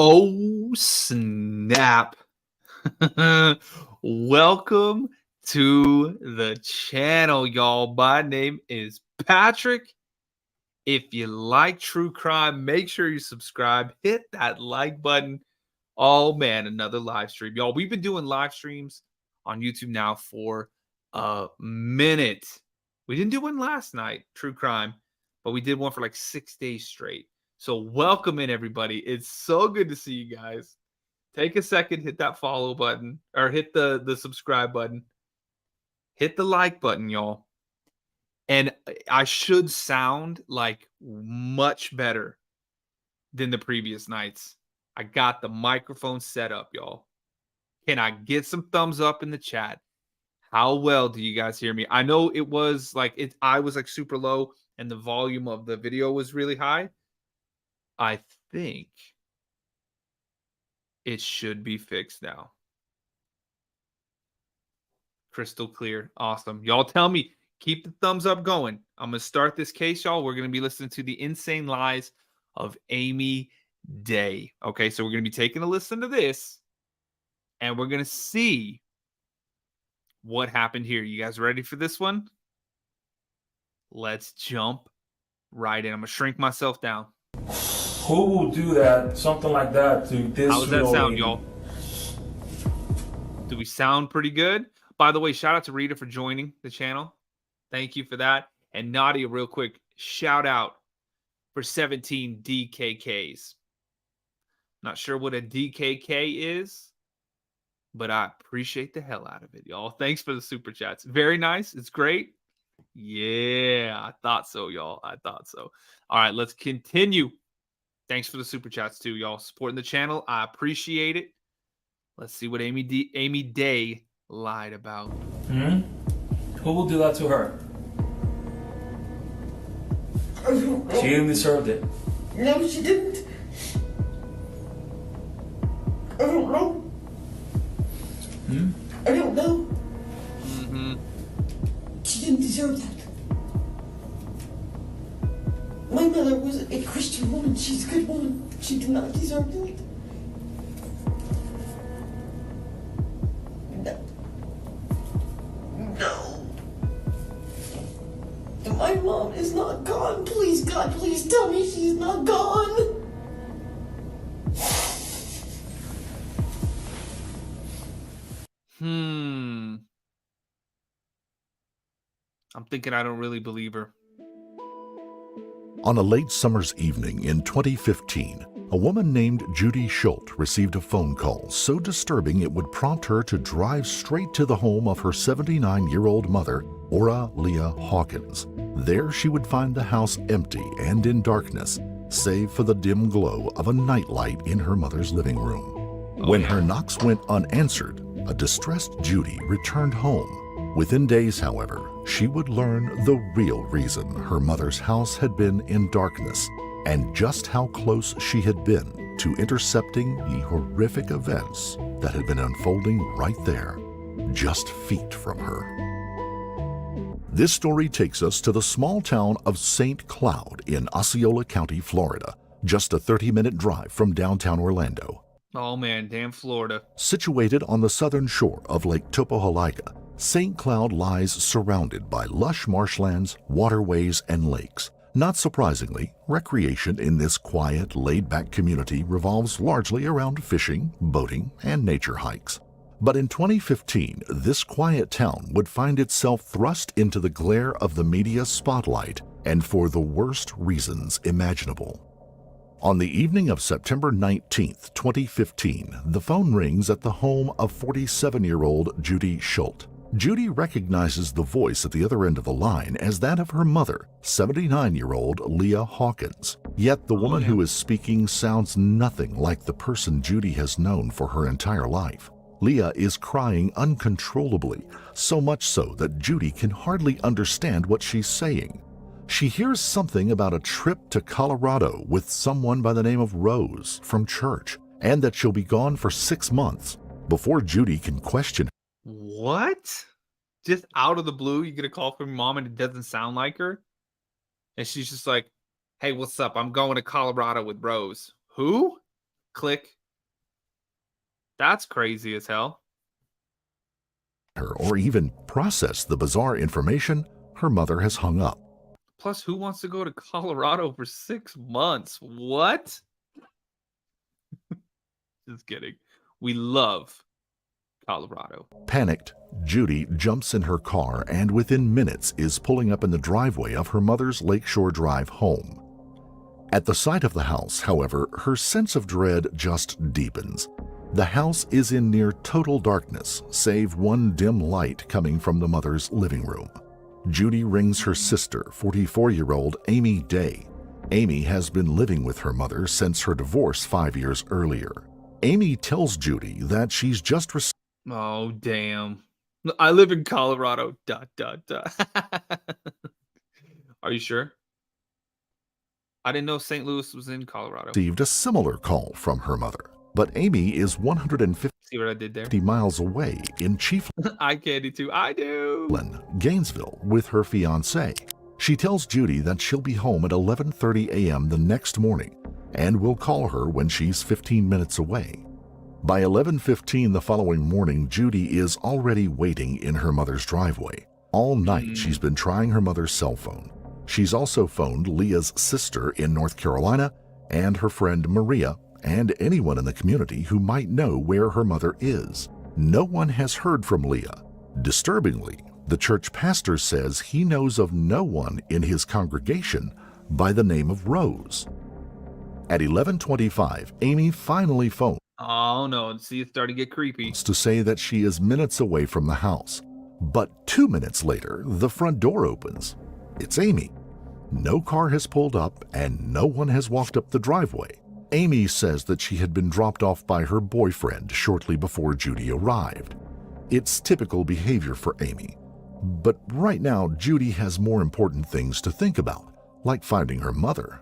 Oh, snap. Welcome to the channel, y'all. My name is Patrick. If you like true crime, make sure you subscribe, hit that like button. Oh, man, another live stream. Y'all, we've been doing live streams on YouTube now for a minute. We didn't do one last night, true crime, but we did one for like 6 days straight. So welcome in, everybody. It's so good to see you guys. Take a second, hit that follow button or hit the subscribe button. Hit the like button, y'all. And I should sound like much better than the previous nights. I got the microphone set up, y'all. Can I get some thumbs up in the chat? How well do you guys hear me? I know it was like I was like super low and the volume of the video was really high. I think it should be fixed now. Crystal clear. Awesome. Y'all tell me, keep the thumbs up going. I'm going to start this case, y'all. We're going to be listening to the insane lies of Amy Day. Okay, so we're going to be taking a listen to this and we're going to see what happened here. You guys ready for this one? Let's jump right in. I'm going to shrink myself down. Who will do that, something like that, to this? How does that sound, y'all? Do we sound pretty good? By the way, shout out to Rita for joining the channel. Thank you for that. And Nadia, real quick, shout out for 17 DKKs. Not sure what a DKK is, but I appreciate the hell out of it, y'all. Thanks for the super chats. Very nice. It's great. Yeah, I thought so, y'all. I thought so. All right, let's continue. Thanks for the super chats too, y'all. Supporting the channel. I appreciate it. Let's see what Amy Day lied about. Who will do that to her? She didn't deserve it. No, she didn't. I don't know. I don't know. She didn't deserve that. My mother was a Christian woman. She's a good woman. She did not deserve that. No. My mom is not gone. Please, God, please tell me she's not gone. I'm thinking I don't really believe her. On a late summer's evening in 2015, a woman named Judy Schult received a phone call so disturbing it would prompt her to drive straight to the home of her 79-year-old mother, Ora Lea Hawkins. There she would find the house empty and in darkness, save for the dim glow of a nightlight in her mother's living room. When her knocks went unanswered, a distressed Judy returned home. Within days, however, she would learn the real reason her mother's house had been in darkness and just how close she had been to intercepting the horrific events that had been unfolding right there, just feet from her. This story takes us to the small town of St. Cloud in Osceola County, Florida, just a 30-minute drive from downtown Orlando. Oh man, damn Florida. Situated on the southern shore of Lake Topohalika, St. Cloud lies surrounded by lush marshlands, waterways, and lakes. Not surprisingly, recreation in this quiet, laid-back community revolves largely around fishing, boating, and nature hikes. But in 2015, this quiet town would find itself thrust into the glare of the media spotlight, and for the worst reasons imaginable. On the evening of September 19, 2015, the phone rings at the home of 47-year-old Judy Schult. Judy recognizes the voice at the other end of the line as that of her mother, 79-year-old Lea Hawkins. Yet the woman who is speaking sounds nothing like the person Judy has known for her entire life. Lea is crying uncontrollably, so much so that Judy can hardly understand what she's saying. She hears something about a trip to Colorado with someone by the name of Rose from church, and that she'll be gone for 6 months. Before Judy can question, What? Just out of the blue, you get a call from your mom and it doesn't sound like her? And she's just like, hey, what's up? I'm going to Colorado with Rose. Who? Click. That's crazy as hell. or even process the bizarre information, her mother has hung up. Plus, who wants to go to Colorado for 6 months? What? Just kidding. We love Colorado. Panicked, Judy jumps in her car and within minutes is pulling up in the driveway of her mother's Lakeshore Drive home. At the sight of the house, however, her sense of dread just deepens. The house is in near total darkness, save one dim light coming from the mother's living room. Judy rings her sister, 44-year-old Amy Day. Amy has been living with her mother since her divorce 5 years earlier. Amy tells Judy that she's just received. Oh, damn. I live in Colorado. ... Are you sure? I didn't know St. Louis was in Colorado. Received a similar call from her mother, but Amy is 150 See what I did there? miles away in Chiefland, I candy too. I do. Gainesville, with her fiancé. She tells Judy that she'll be home at 11:30 a.m. the next morning and will call her when she's 15 minutes away. By 11:15 the following morning, Judy is already waiting in her mother's driveway. All night she's been trying her mother's cell phone. She's also phoned Leah's sister in North Carolina and her friend Maria and anyone in the community who might know where her mother is. No one has heard from Leah. Disturbingly, the church pastor says he knows of no one in his congregation by the name of Rose. At 11:25, Amy finally phones Oh, no. See, it's starting to get creepy. to say that she is minutes away from the house. But 2 minutes later, the front door opens. It's Amy. No car has pulled up and no one has walked up the driveway. Amy says that she had been dropped off by her boyfriend shortly before Judy arrived. It's typical behavior for Amy. But right now, Judy has more important things to think about, like finding her mother.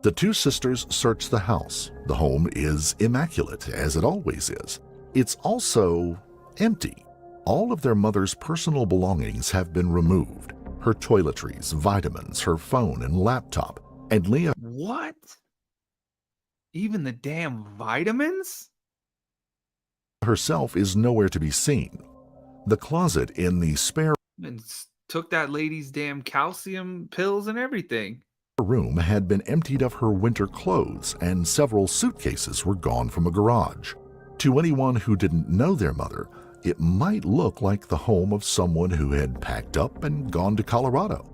The two sisters search the house. The home is immaculate, as it always is. It's also empty. All of their mother's personal belongings have been removed. Her toiletries, vitamins, her phone and laptop, and Leah What? Even the damn vitamins? herself is nowhere to be seen. The closet in the spare And took that lady's damn calcium pills and everything. room had been emptied of her winter clothes, and several suitcases were gone from a garage. To anyone who didn't know their mother, it might look like the home of someone who had packed up and gone to Colorado.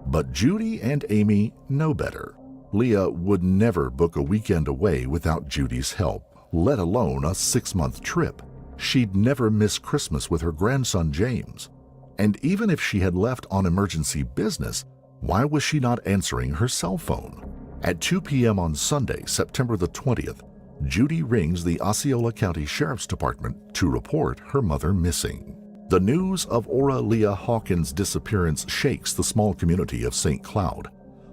But Judy and Amy know better. Leah would never book a weekend away without Judy's help, let alone a 6-month trip. She'd never miss Christmas with her grandson James. And even if she had left on emergency business, why was she not answering her cell phone? At 2 p.m. on Sunday, September the 20th, Judy rings the Osceola County Sheriff's Department to report her mother missing. The news of Ora Lea Hawkins' disappearance shakes the small community of St. Cloud.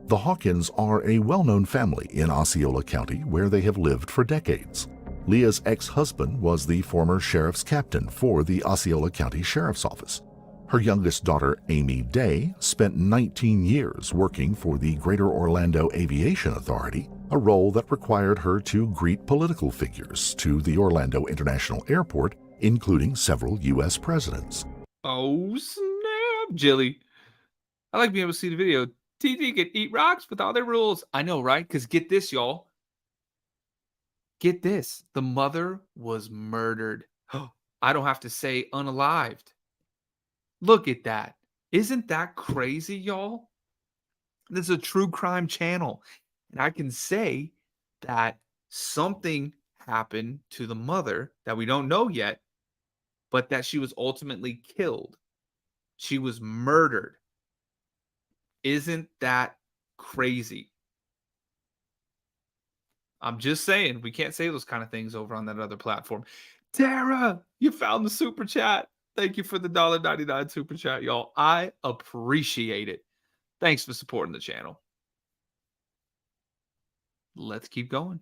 The Hawkins are a well-known family in Osceola County where they have lived for decades. Leah's ex-husband was the former sheriff's captain for the Osceola County Sheriff's Office. Her youngest daughter, Amy Day, spent 19 years working for the Greater Orlando Aviation Authority, a role that required her to greet political figures to the Orlando International Airport, including several U.S. presidents. Oh, snap, Jilly. I like being able to see the video. TT can eat rocks with all their rules. I know, right? Because get this, y'all. Get this. The mother was murdered. I don't have to say unalived. Look at that. Isn't that crazy, y'all? This is a true crime channel. And I can say that something happened to the mother that we don't know yet, but that she was ultimately killed. She was murdered. Isn't that crazy? I'm just saying, we can't say those kind of things over on that other platform. Tara, you found the super chat. Thank you for the $1.99 super chat, y'all. I appreciate it. Thanks for supporting the channel. Let's keep going.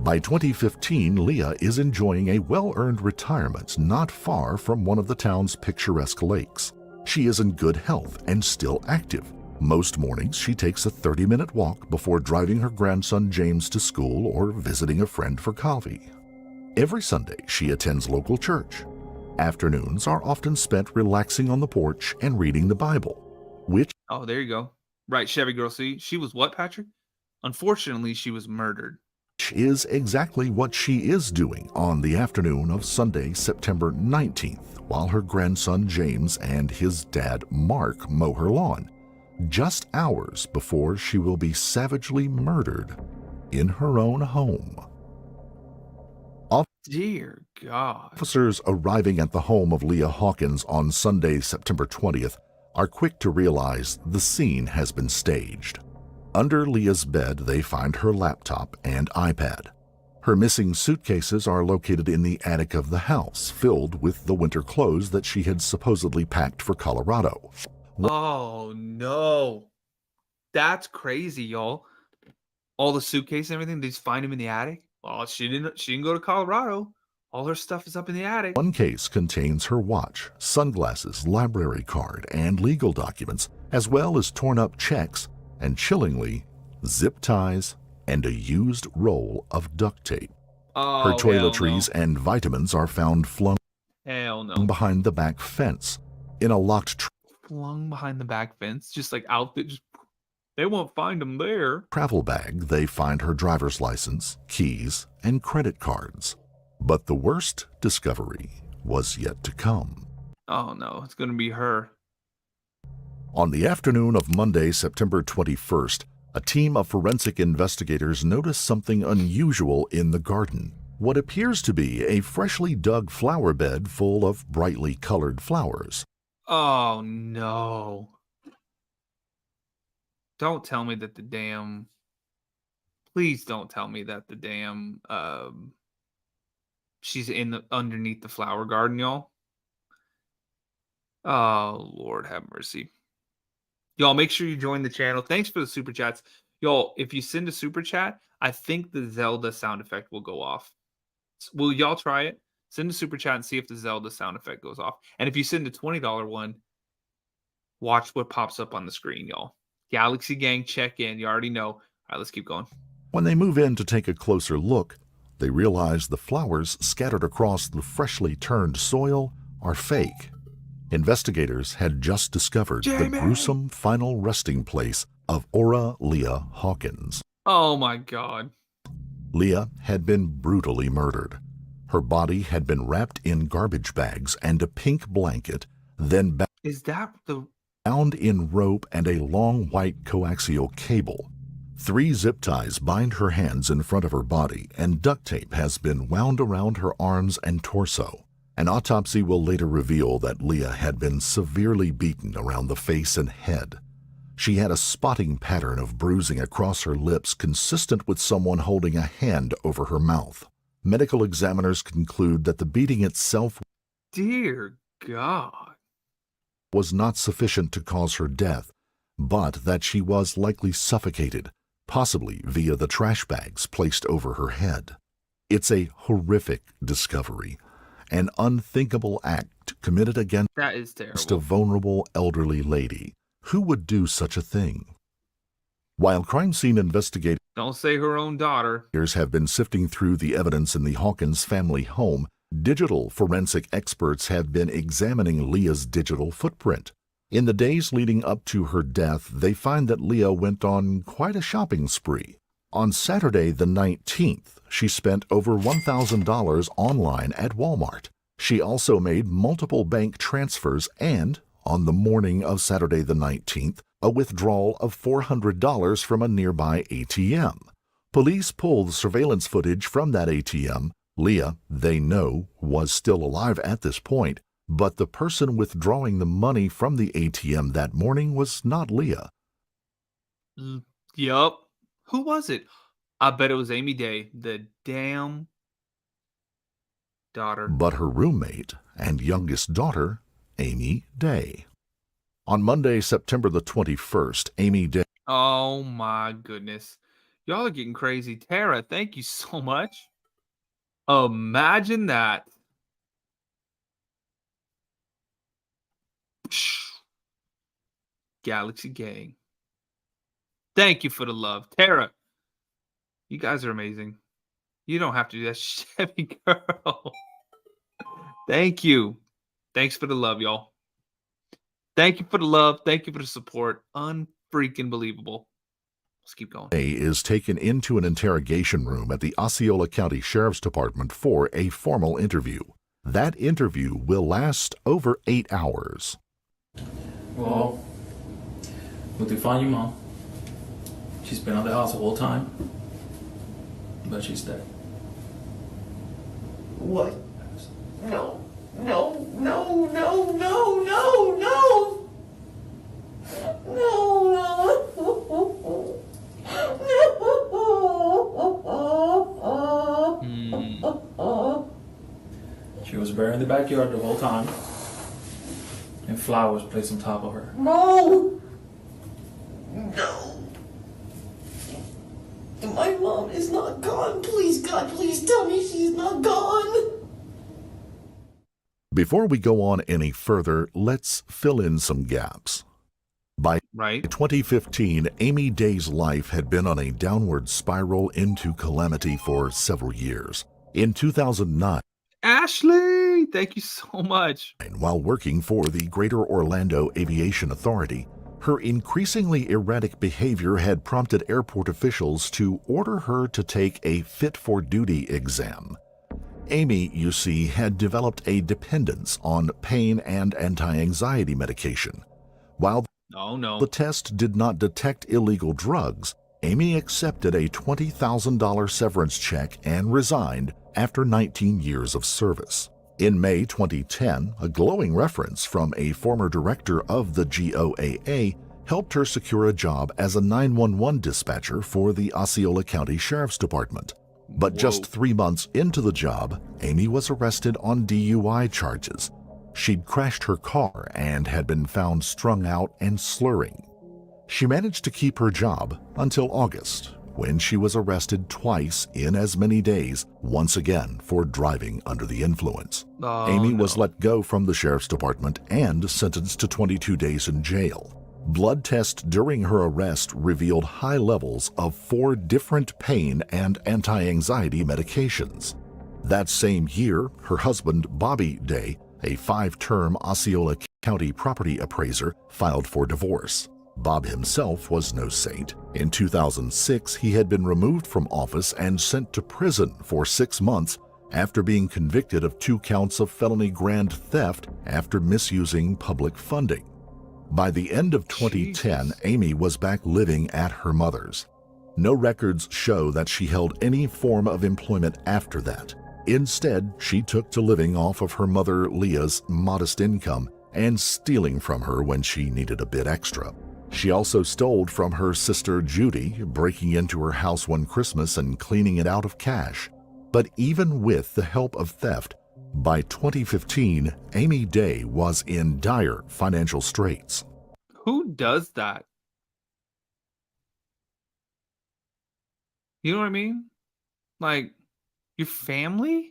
By 2015, Leah is enjoying a well-earned retirement not far from one of the town's picturesque lakes. She is in good health and still active, Most mornings, she takes a 30-minute walk before driving her grandson James to school or visiting a friend for coffee. Every Sunday, she attends local church. Afternoons are often spent relaxing on the porch and reading the Bible, which Oh, there you go. Right, Chevy girl. See, she was what, Patrick? Unfortunately, she was murdered. is exactly what she is doing on the afternoon of Sunday, September 19th, while her grandson James and his dad Mark mow her lawn, just hours before she will be savagely murdered in her own home. Dear God. Officers arriving at the home of Lea Hawkins on Sunday, September 20th, are quick to realize the scene has been staged. Under Leah's bed, they find her laptop and iPad. Her missing suitcases are located in the attic of the house, filled with the winter clothes that she had supposedly packed for Colorado. Oh no. That's crazy, y'all. All the suitcase and everything, they just find him in the attic. Oh, she didn't go to Colorado. All her stuff is up in the attic. One case contains her watch, sunglasses, library card, and legal documents, as well as torn-up checks and, chillingly, zip ties and a used roll of duct tape. Oh, Her toiletries and vitamins are found flung hell no. behind the back fence in a locked Flung behind the back fence, just like out there. They won't find him there. travel bag. They find her driver's license, keys, and credit cards. But the worst discovery was yet to come. Oh no, it's gonna be her. On the afternoon of Monday, September 21st, a team of forensic investigators noticed something unusual in the garden. What appears to be a freshly dug flower bed full of brightly colored flowers. Oh no. Don't tell me that the damn. Please don't tell me that the damn. She's underneath the flower garden, y'all. Oh Lord, have mercy. Y'all, make sure you join the channel. Thanks for the super chats. Y'all, if you send a super chat, I think the Zelda sound effect will go off. Will y'all try it? Send a super chat and see if the Zelda sound effect goes off. And if you send a $20 one, watch what pops up on the screen, y'all. Galaxy Gang, check in. You already know. All right, let's keep going. When they move in to take a closer look, they realize the flowers scattered across the freshly turned soil are fake. Investigators had just discovered the gruesome final resting place of Ora Lea Hawkins. Oh my God. Lea had been brutally murdered. Her body had been wrapped in garbage bags and a pink blanket, then Is that the... bound in rope and a long white coaxial cable. 3 zip ties bind her hands in front of her body, and duct tape has been wound around her arms and torso. An autopsy will later reveal that Lea had been severely beaten around the face and head. She had a spotting pattern of bruising across her lips consistent with someone holding a hand over her mouth. Medical examiners conclude that the beating itself Dear God. was not sufficient to cause her death, but that she was likely suffocated, possibly via the trash bags placed over her head. It's a horrific discovery, an unthinkable act committed against That is a terrible. vulnerable elderly lady. Who would do such a thing? While crime scene investigators Don't say her own daughter. have been sifting through the evidence in the Hawkins family home, digital forensic experts have been examining Leah's digital footprint. In the days leading up to her death, they find that Lea went on quite a shopping spree. On Saturday the 19th, she spent over $1,000 online at Walmart. She also made multiple bank transfers and, on the morning of Saturday the 19th, a withdrawal of $400 from a nearby ATM. Police pulled surveillance footage from that ATM. Lea, they know, was still alive at this point, but the person withdrawing the money from the ATM that morning was not Lea. Yup. Who was it? I bet it was Amy Day, the damn daughter. But her roommate and youngest daughter, Amy Day. On Monday, September the 21st, Amy Day Oh my goodness. Y'all are getting crazy. Tara, thank you so much. Imagine that. Galaxy Gang. Thank you for the love. Tara, you guys are amazing. You don't have to do that, Chevy girl. Thank you. Thanks for the love, y'all. Thank you for the love. Thank you for the support. Unfreaking believable. Let's keep going. Is taken into an interrogation room at the Osceola County Sheriff's Department for a formal interview. That interview will last over 8 hours. Well, we did find your mom. She's been out the house the whole time, but she's dead. What? No, no, no, no, no, no, no. She was buried in the backyard the whole time, and flowers placed on top of her. No. No. My mom is not gone. Please, God, please tell me she's not gone. Before we go on any further, let's fill in some gaps. By 2015, Amy Day's life had been on a downward spiral into calamity for several years. In 2009, Ashley, thank you so much. while working for the Greater Orlando Aviation Authority, her increasingly erratic behavior had prompted airport officials to order her to take a fit-for-duty exam. Amy, you see, had developed a dependence on pain and anti-anxiety medication. While the test did not detect illegal drugs, Amy accepted a $20,000 severance check and resigned after 19 years of service. In May 2010, a glowing reference from a former director of the GOAA helped her secure a job as a 911 dispatcher for the Osceola County Sheriff's Department. But just 3 months into the job, Amy was arrested on DUI charges. She'd crashed her car and had been found strung out and slurring. She managed to keep her job until August, when she was arrested twice in as many days, once again for driving under the influence. Amy was let go from the Sheriff's Department and sentenced to 22 days in jail. Blood tests during her arrest revealed high levels of 4 different pain and anti-anxiety medications. That same year, her husband, Bobby Day, a 5-term Osceola County property appraiser, filed for divorce. Bob himself was no saint. In 2006, he had been removed from office and sent to prison for 6 months after being convicted of 2 counts of felony grand theft after misusing public funding. By the end of 2010, Amy was back living at her mother's. No records show that she held any form of employment after that. Instead, she took to living off of her mother Leah's modest income and stealing from her when she needed a bit extra. She also stole from her sister Judy, breaking into her house one Christmas and cleaning it out of cash. But even with the help of theft, by 2015, Amy Day was in dire financial straits. Who does that? You know what I mean? Like, your family?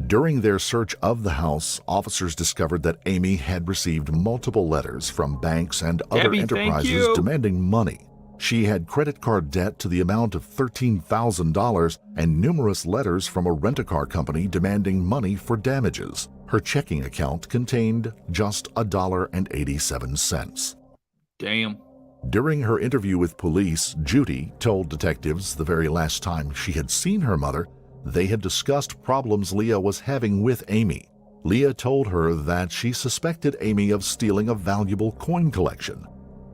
During their search of the house, officers discovered that Amy had received multiple letters from banks and other enterprises demanding money. She had credit card debt to the amount of $13,000 and numerous letters from a rent-a-car company demanding money for damages. Her checking account contained just $1.87. Damn. During her interview with police, Judy told detectives the very last time she had seen her mother, they had discussed problems Leah was having with Amy. Leah told her that she suspected Amy of stealing a valuable coin collection.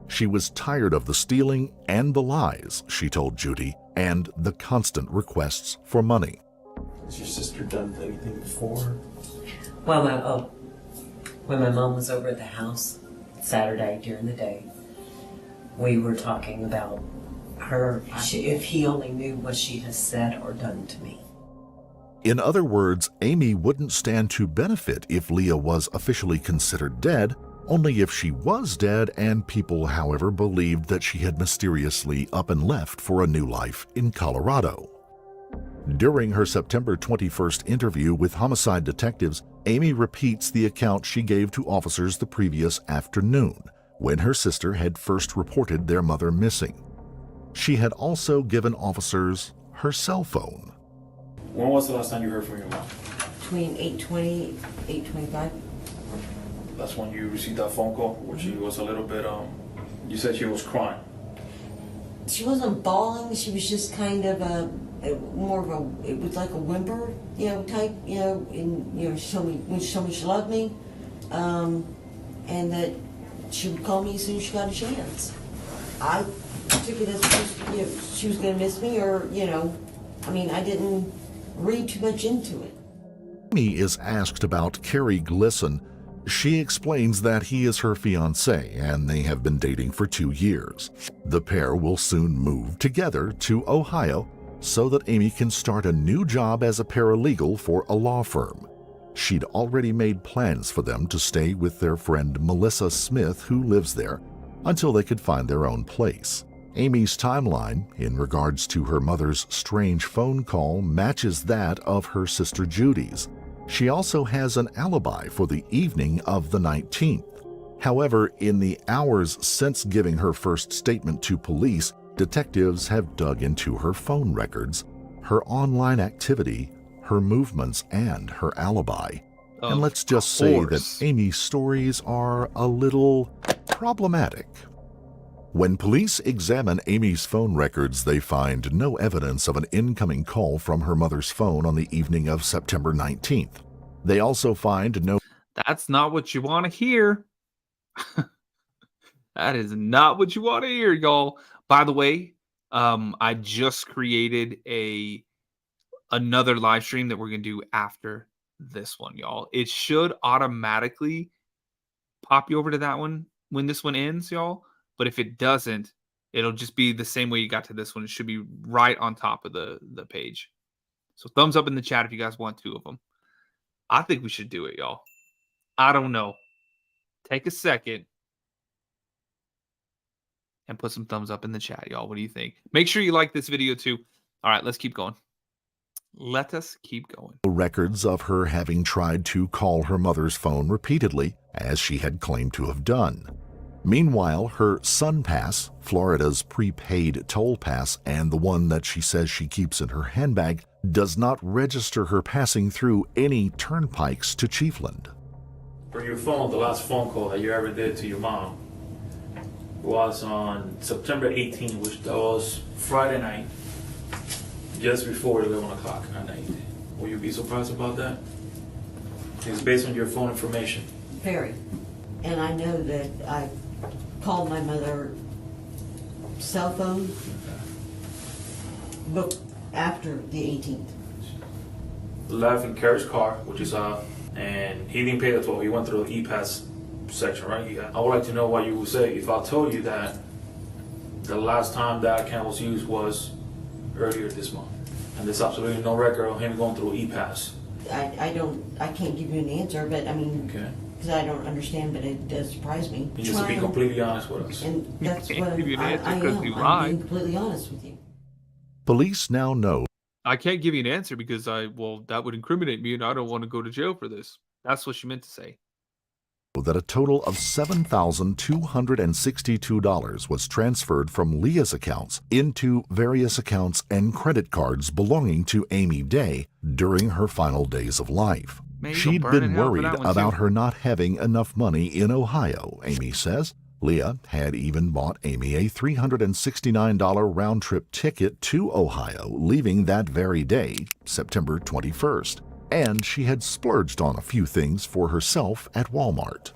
She was tired of the stealing and the lies, she told Judy, and the constant requests for money. Has your sister done anything before? Well, when my mom was over at the house Saturday during the day, we were talking about her, if he only knew what she has said or done to me. In other words, Amy wouldn't stand to benefit if Leah was officially considered dead, only if she was dead and people, however, believed that she had mysteriously up and left for a new life in Colorado. During her September 21st interview with homicide detectives, Amy repeats the account she gave to officers the previous afternoon, when her sister had first reported their mother missing. She had also given officers her cell phone. When was the last time you heard from your mom? Between 8:20, 8:25. That's when you received that phone call where she was a little bit, you said she was crying. She wasn't bawling. She was just kind of more of a, it was like a whimper, type, and, she told me she loved me, and that she would call me as soon as she got a chance. I took it as, she was going to miss me, or, I didn't read too much into it. Amy is asked about Kerry Glisson. She explains that he is her fiancé and they have been dating for 2 years. The pair will soon move together to Ohio so that Amy can start a new job as a paralegal for a law firm. She'd already made plans for them to stay with their friend Melissa Smith, who lives there, until they could find their own place. Amy's timeline in regards to her mother's strange phone call matches that of her sister Judy's. She also has an alibi for the evening of the 19th. However, in the hours since giving her first statement to police, detectives have dug into her phone records, her online activity, her movements, and her alibi. And let's just say that Amy's stories are a little problematic. When police examine Amy's phone records, they find no evidence of an incoming call from her mother's phone on the evening of September 19th. They also find no... That's not what you want to hear. That is not what you want to hear, y'all. By the way, I just created another live stream that we're going to do after this one, y'all. It should automatically pop you over to that one when this one ends, y'all. But if it doesn't, it'll just be the same way you got to this one. It should be right on top of the page. So thumbs up in the chat if you guys want 2 of them. I think we should do it, y'all. I don't know. Take a second and put some thumbs up in the chat, y'all. What do you think? Make sure you like this video too. All right, let's keep going. Let us keep going. Records of her having tried to call her mother's phone repeatedly, as she had claimed to have done. Meanwhile, her SunPass, Florida's prepaid toll pass, and the one that she says she keeps in her handbag, does not register her passing through any turnpikes to Chiefland. For your phone, the last phone call that you ever did to your mom was on September 18th, which was Friday night, just before 11 o'clock at night. Will you be surprised about that? It's based on your phone information. Very. And I know that I called my mother cell phone book after the 18th. Left in Kerry's car, which is and he didn't pay the toll. He went through the e-pass section, right? I would like to know what you would say if I told you that the last time that account was used was earlier this month, and there's absolutely no record of him going through e-pass. I can't give you an answer, but I mean, okay, because I don't understand, but it does surprise me. You just to be completely honest with us. And that's what give you an answer I because am. you I'm lied. being completely honest with you. Police now know I can't give you an answer because that would incriminate me and I don't want to go to jail for this. That's what she meant to say. that a total of $7,262 was transferred from Leah's accounts into various accounts and credit cards belonging to Amy Day during her final days of life. Man, She'd been worried about her not having enough money in Ohio, Amy says. Leah had even bought Amy a $369 round-trip ticket to Ohio, leaving that very day, September 21st. And she had splurged on a few things for herself at Walmart.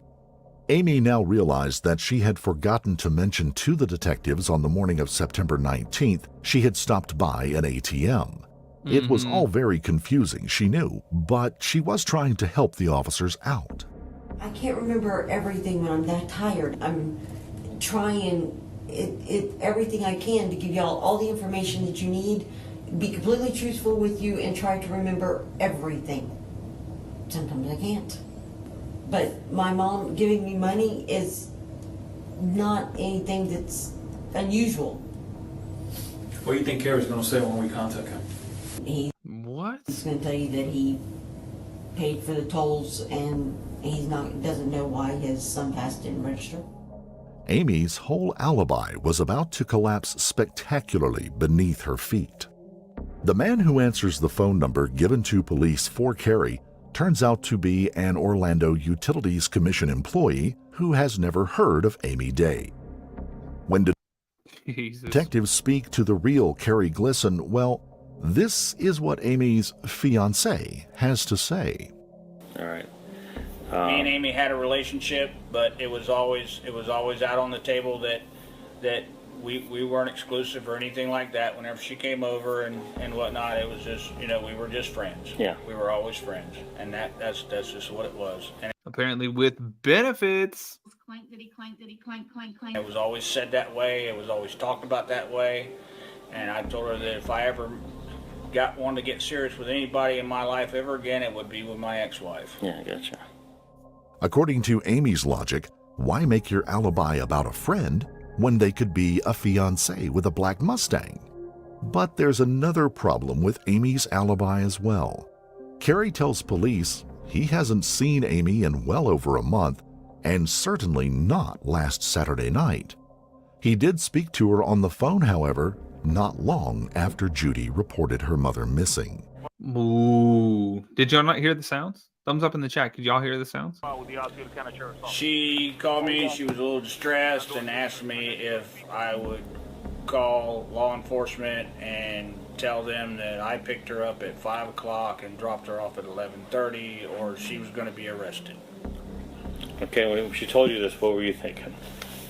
Amy now realized that she had forgotten to mention to the detectives on the morning of September 19th she had stopped by an ATM. It was all very confusing, she knew, but she was trying to help the officers out. I can't remember everything when I'm that tired. I'm trying everything I can to give y'all all the information that you need, be completely truthful with you, and try to remember everything. Sometimes I can't. But my mom giving me money is not anything that's unusual. What do you think Kerry's going to say when we contact him? He's What? going to tell you that he paid for the tolls and he's doesn't know why his SunPass didn't register. Amy's whole alibi was about to collapse spectacularly beneath her feet. The man who answers the phone number given to police for Carrie turns out to be an Orlando Utilities Commission employee who has never heard of Amy Day. When detectives speak to the real Carrie Glisson, well, this is what Amy's fiancé has to say. All right. Me and Amy had a relationship, but it was always out on the table that we weren't exclusive or anything like that. Whenever she came over and whatnot, it was just, we were just friends. Yeah. We were always friends, and that's just what it was. And Apparently with benefits. Clank, diddy, clank, diddy, clank, clank, clank. it was always said that way. It was always talked about that way. And I told her that if I ever wanted to get serious with anybody in my life ever again, it would be with my ex-wife. Yeah, I gotcha. According to Amy's logic, why make your alibi about a friend when they could be a fiancé with a black Mustang? But there's another problem with Amy's alibi as well. Carrie tells police he hasn't seen Amy in well over a month, and certainly not last Saturday night. He did speak to her on the phone, however, not long after Judy reported her mother missing. Ooh. Did y'all not hear the sounds? Thumbs up in the chat. Could y'all hear the sounds? She called me. She was a little distressed and asked me if I would call law enforcement and tell them that I picked her up at 5 o'clock and dropped her off at 11:30, or she was going to be arrested. Okay, when she told you this, what were you thinking?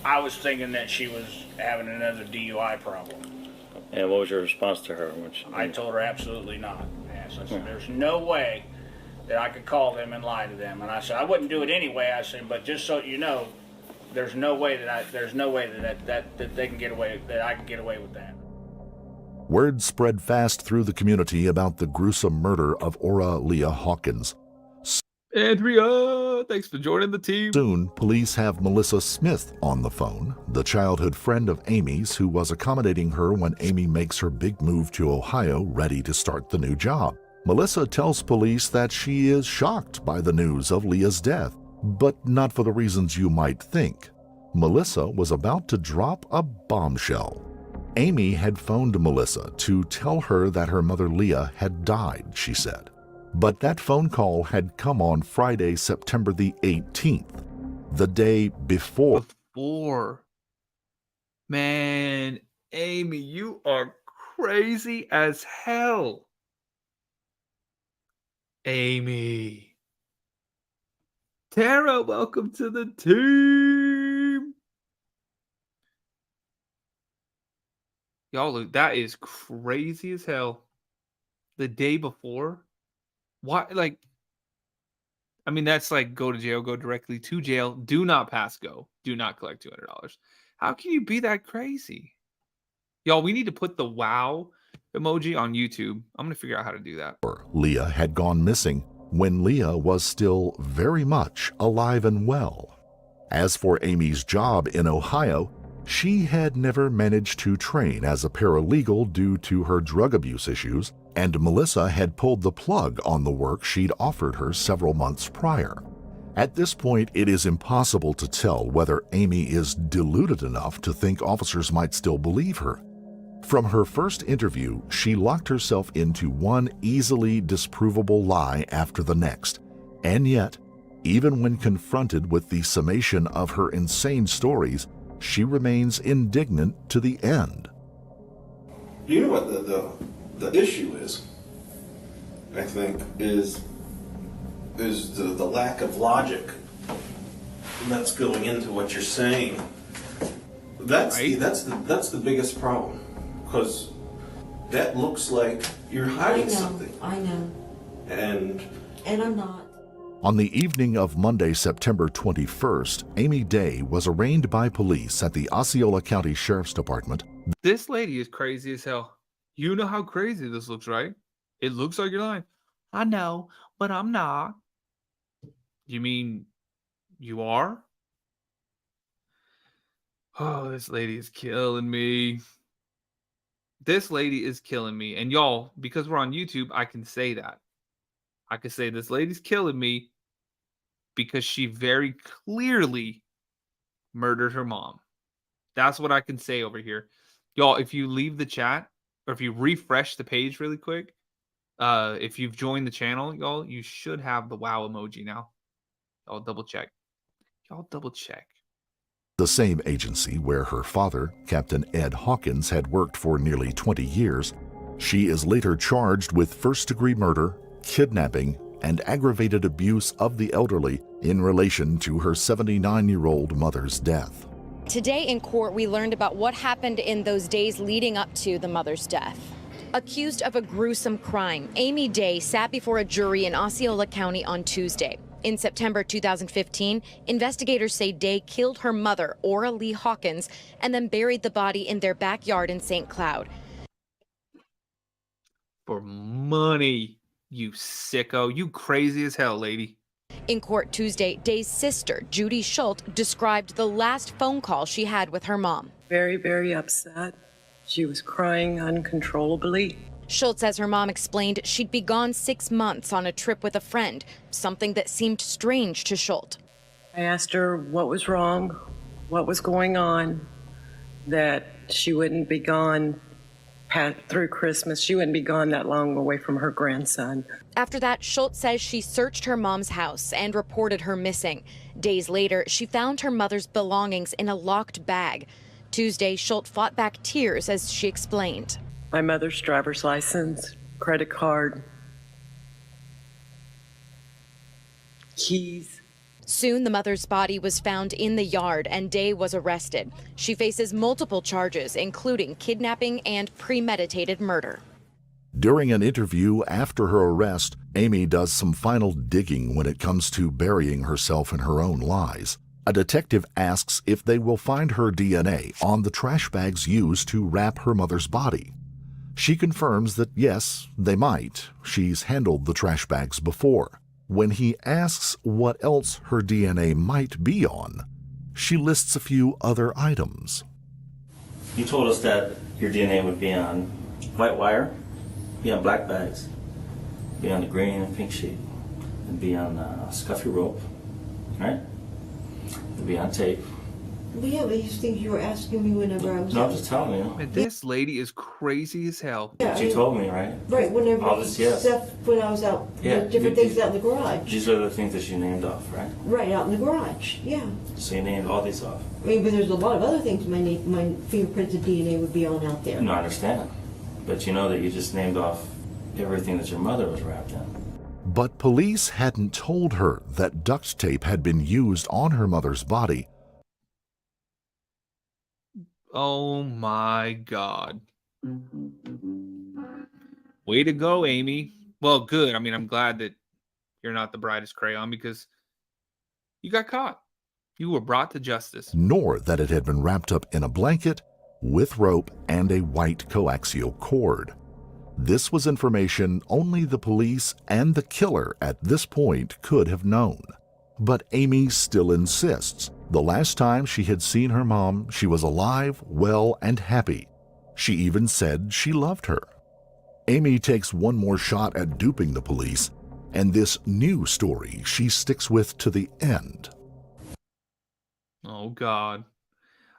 I was thinking that she was having another DUI problem. And what was your response to her? I told her absolutely not. Yes, I said, there's no way that I could call them and lie to them. And I said, I wouldn't do it anyway. I said, but just so you know, there's no way that they can get away, that I can get away with that. Word spread fast through the community about the gruesome murder of Ora Lea Hawkins. Andrea, thanks for joining the team. Soon, police have Melissa Smith on the phone, the childhood friend of Amy's who was accommodating her when Amy makes her big move to Ohio ready to start the new job. Melissa tells police that she is shocked by the news of Leah's death, but not for the reasons you might think. Melissa was about to drop a bombshell. Amy had phoned Melissa to tell her that her mother Leah had died, she said. But that phone call had come on Friday, September the 18th, the day before. Man, Amy, you are crazy as hell. Amy. Tara, welcome to the team. Y'all, look, that is crazy as hell. The day before? Why? Like, I mean, that's like go to jail, go directly to jail. Do not pass go. Do not collect $200. How can you be that crazy? Y'all, we need to put the wow emoji on YouTube. I'm going to figure out how to do that. Leah had gone missing when Leah was still very much alive and well. As for Amy's job in Ohio, she had never managed to train as a paralegal due to her drug abuse issues, and Melissa had pulled the plug on the work she'd offered her several months prior. At this point, it is impossible to tell whether Amy is deluded enough to think officers might still believe her. From her first interview, she locked herself into one easily disprovable lie after the next, and yet, even when confronted with the summation of her insane stories, she remains indignant to the end. You know what the issue is, I think, is the lack of logic that's going into what you're saying. That's the biggest problem, because that looks like you're hiding something. I know. And I'm not. On the evening of Monday, September 21st, Amy Day was arraigned by police at the Osceola County Sheriff's Department. This lady is crazy as hell. You know how crazy this looks, right? It looks like you're lying. I know, but I'm not. You mean you are? Oh, this lady is killing me. This lady is killing me. And y'all, because we're on YouTube, I can say that. I could say this lady's killing me because she very clearly murdered her mom. That's what I can say over here. Y'all, if you leave the chat or if you refresh the page really quick, if you've joined the channel, y'all, you should have the wow emoji now. Y'all double check. Y'all double check. The same agency where her father, Captain Ed Hawkins, had worked for nearly 20 years, she is later charged with first-degree murder, kidnapping, and aggravated abuse of the elderly in relation to her 79-year-old mother's death. Today in court, we learned about what happened in those days leading up to the mother's death. Accused of a gruesome crime, Amy Day sat before a jury in Osceola County on Tuesday. In September 2015, investigators say Day killed her mother, Ora Lea Hawkins, and then buried the body in their backyard in St. Cloud. For money, you sicko. You crazy as hell, lady. In court Tuesday, Day's sister, Judy Schult, described the last phone call she had with her mom. Very, very upset. She was crying uncontrollably. Schult says her mom explained she'd be gone 6 months on a trip with a friend, something that seemed strange to Schult. I asked her what was wrong, what was going on, that she wouldn't be gone through Christmas. She wouldn't be gone that long away from her grandson. After that, Schult says she searched her mom's house and reported her missing. Days later, she found her mother's belongings in a locked bag. Tuesday, Schult fought back tears as she explained. My mother's driver's license, credit card, keys. Soon, the mother's body was found in the yard and Day was arrested. She faces multiple charges, including kidnapping and premeditated murder. During an interview after her arrest, Amy does some final digging when it comes to burying herself in her own lies. A detective asks if they will find her DNA on the trash bags used to wrap her mother's body. She confirms that yes, they might. She's handled the trash bags before. When he asks what else her DNA might be on, she lists a few other items. You told us that your DNA would be on white wire, be on black bags, be on the green and pink sheet, and be on scuffy rope, right? It'd be on tape. But yeah, but these things you were asking me whenever I was No, out. I'm just telling you. Man, this lady is crazy as hell. Yeah, She told me, right? Right, whenever All this, yeah. stuff when I was out, Yeah, different things out in the garage. These are the things that you named off, right? Right, out in the garage, yeah. So you named all these off. I mean, but there's a lot of other things my fingerprints and DNA would be on out there. No, I understand. But you know that you just named off everything that your mother was wrapped in. But police hadn't told her that duct tape had been used on her mother's body. Oh my God. Way to go, Amy. Well, good. I mean, I'm glad that you're not the brightest crayon because you got caught. You were brought to justice. Nor that it had been wrapped up in a blanket with rope and a white coaxial cord. This was information only the police and the killer at this point could have known. But Amy still insists. The last time she had seen her mom, she was alive, well, and happy. She even said she loved her. Amy takes one more shot at duping the police, and this new story she sticks with to the end. Oh, God.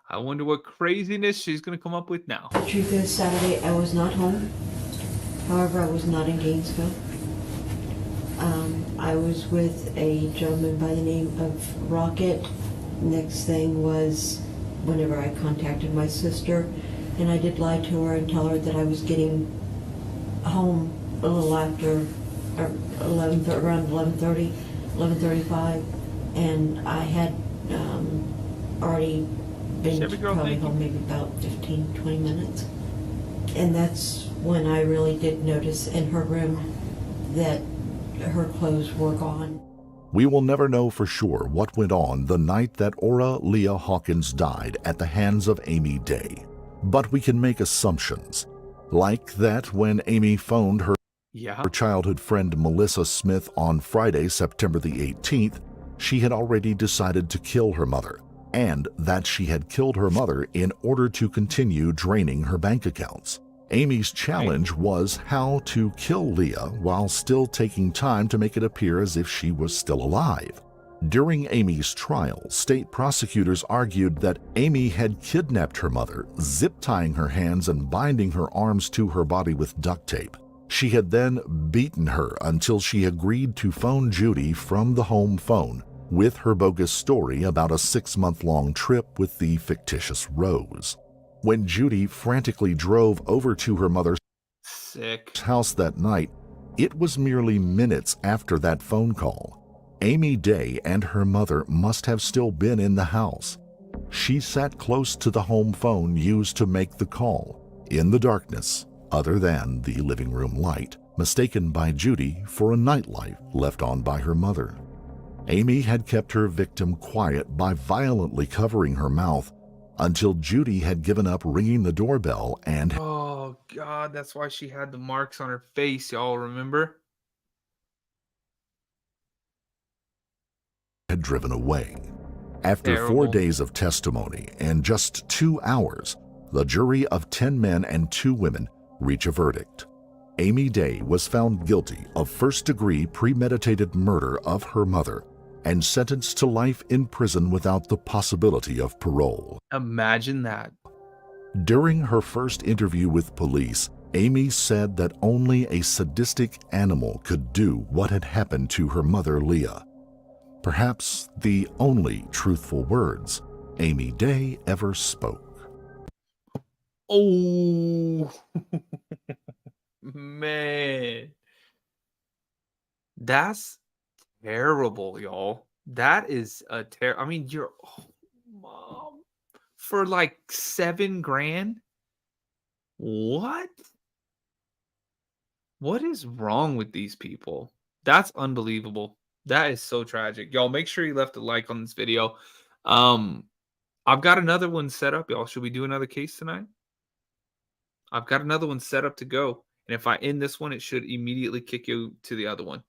I wonder what craziness she's going to come up with now. The truth is, Saturday I was not home. However, I was not in Gainesville. I was with a gentleman by the name of Rocket. Next thing was whenever I contacted my sister, and I did lie to her and tell her that I was getting home a little after around 11:30, 11:35, and I had already been probably home maybe about 15, 20 minutes. And that's when I really did notice in her room that her clothes were gone. We will never know for sure what went on the night that Ora Lea Hawkins died at the hands of Amy Day. But we can make assumptions, like that when Amy phoned her childhood friend Melissa Smith on Friday, September the 18th, she had already decided to kill her mother, and that she had killed her mother in order to continue draining her bank accounts. Amy's challenge was how to kill Leah while still taking time to make it appear as if she was still alive. During Amy's trial, state prosecutors argued that Amy had kidnapped her mother, zip-tying her hands and binding her arms to her body with duct tape. She had then beaten her until she agreed to phone Judy from the home phone with her bogus story about a 6-month-long trip with the fictitious Rose. When Judy frantically drove over to her mother's house that night, it was merely minutes after that phone call. Amy Day and her mother must have still been in the house. She sat close to the home phone used to make the call, in the darkness, other than the living room light, mistaken by Judy for a nightlight left on by her mother. Amy had kept her victim quiet by violently covering her mouth until Judy had given up ringing the doorbell and Oh, God, that's why she had the marks on her face, y'all remember? had driven away. After Terrible. 4 days of testimony and just 2 hours, the jury of 10 men and 2 women reach a verdict. Amy Day was found guilty of first-degree premeditated murder of her mother and sentenced to life in prison without the possibility of parole. Imagine that. During her first interview with police, Amy said that only a sadistic animal could do what had happened to her mother, Leah. Perhaps the only truthful words Amy Day ever spoke. Oh, man. That's terrible, y'all. That is a I mean, you're, oh, Mom, for like $7,000? What? What is wrong with these people? That's unbelievable. That is so tragic. Y'all make sure you left a like on this video. I've got another one set up, y'all. Should we do another case tonight? I've got another one set up to go. And if I end this one, it should immediately kick you to the other one.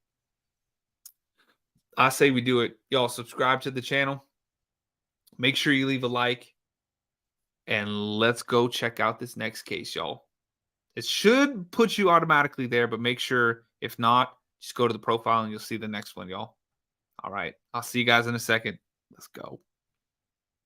I say we do it. Y'all subscribe to the channel. Make sure you leave a like. And let's go check out this next case, y'all. It should put you automatically there, but make sure, if not, just go to the profile and you'll see the next one, y'all. All right. I'll see you guys in a second. Let's go.